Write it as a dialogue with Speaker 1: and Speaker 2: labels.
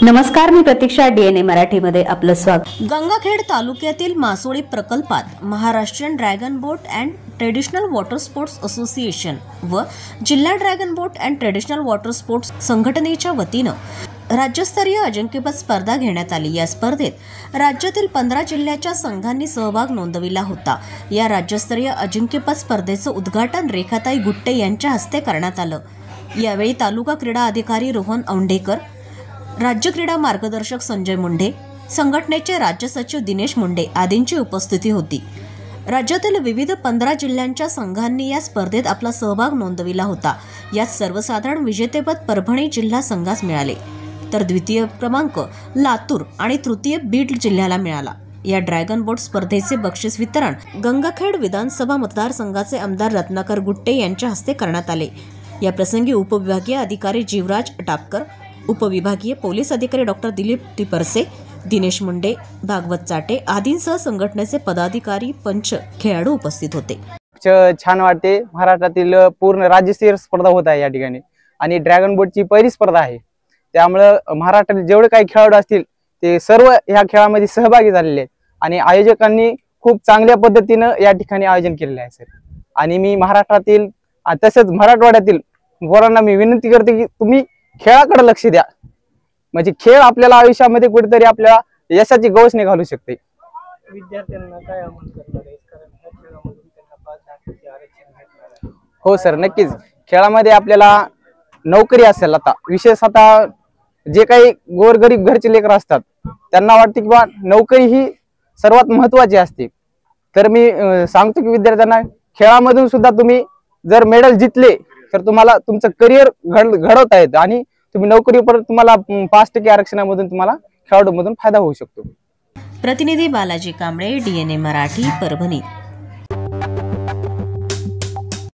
Speaker 1: नमस्कार, मी प्रतीक्षा. DNA मराठीमध्ये आपलं स्वागत.
Speaker 2: गंगाखेड तालुक्यातील मासोळी प्रकल्पात Maharashtrian dragon boat and traditional water sports association व जिल्हा dragon boat and traditional water sports संघटनेच्या वतीनं राज्यस्तरीय अजिंक्यपद स्पर्धा घेण्यात आली. या स्पर्धेत राज्यातील 15 जिल्ह्याच्या संघांनी सहभाग नोंदविला होता. या राज्यस्तरीय अजिंक्यपद स्पर्धेचं उद्घाटन रेखाताई गुट्टे यांच्या हस्ते करण्यात आलं. यावेळी तालुका क्रीडा अधिकारी रोहन औंढेकर, राज्य क्रीडा मार्गदर्शक संजय मुंढे, संघटनेचे राज्य सचिव दिनेश मुंढे आदींची उपस्थिती होती. राज्यातील विविध 15 जिल्ह्यांच्या संघांनी या स्पर्धेत आपला सहभाग नोंदविला होता. यात सर्वसाधारण विजेतेपद परभणी जिल्हा संघास मिळाले, तर द्वितीय क्रमांक लातूर आणि तृतीय बीड जिल्ह्याला मिळाला. या ड्रॅगन बोट स्पर्धेचे बक्षीस वितरण गंगाखेड विधानसभा मतदारसंघाचे आमदार रत्नाकर गुट्टे यांच्या हस्ते करण्यात आले. या प्रसंगी उपविभागीय अधिकारी जीवराज टापकर, उपविभागीय पोलीस अधिकारी डॉक्टर दिलीप टिपरसे, दिनेश मुंडे, भागवत चाटे आदींसह संघटनेचे पदाधिकारी, पंच, खेळाडू उपस्थित होते.
Speaker 3: छान वाटते. महाराष्ट्रातील पूर्ण राज्यस्तरीय स्पर्धा होत आहे या ठिकाणी आणि ड्रॅगन बोटची पहिली स्पर्धा आहे. त्यामुळे महाराष्ट्रातील जेवढे काही खेळाडू असतील ते सर्व या खेळामध्ये सहभागी झालेले आहेत आणि आयोजकांनी खूप चांगल्या पद्धतीनं या ठिकाणी आयोजन केलेले आहे सर. आणि मी महाराष्ट्रातील तसेच मराठवाड्यातील पोरांना मी विनंती करते की तुम्ही खेळाकडे लक्ष द्या. म्हणजे खेळ आपल्याला आयुष्यामध्ये कुठेतरी आपल्या यशाची गवसणी घालू शकते.
Speaker 4: विद्यार्थ्यांना काय आव्हान करणार आहे, कारण ह्या खेळामधून त्यांना 5% आरक्षण भेटणार आहे?
Speaker 3: हो सर, नक्कीच. खेळामध्ये आपल्याला नोकरी असेल, आता विशेष आता जे काही गोरगरीब घरचे लेकर असतात त्यांना वाटते की बा नोकरी ही सर्वात महत्वाची असते. तर मी सांगतो की विद्यार्थ्यांना खेळामधून सुद्धा तुम्ही जर मेडल जिंकले तर तुम्हाला तुमचं करिअर घडवता येतं आणि तुम्ही नोकरीपर्यंत तुम्हाला 5% आरक्षणामधून तुम्हाला खेळाडूमधून फायदा होऊ शकतो.
Speaker 2: प्रतिनिधी बालाजी कांबळे, DNA मराठी, परभणी.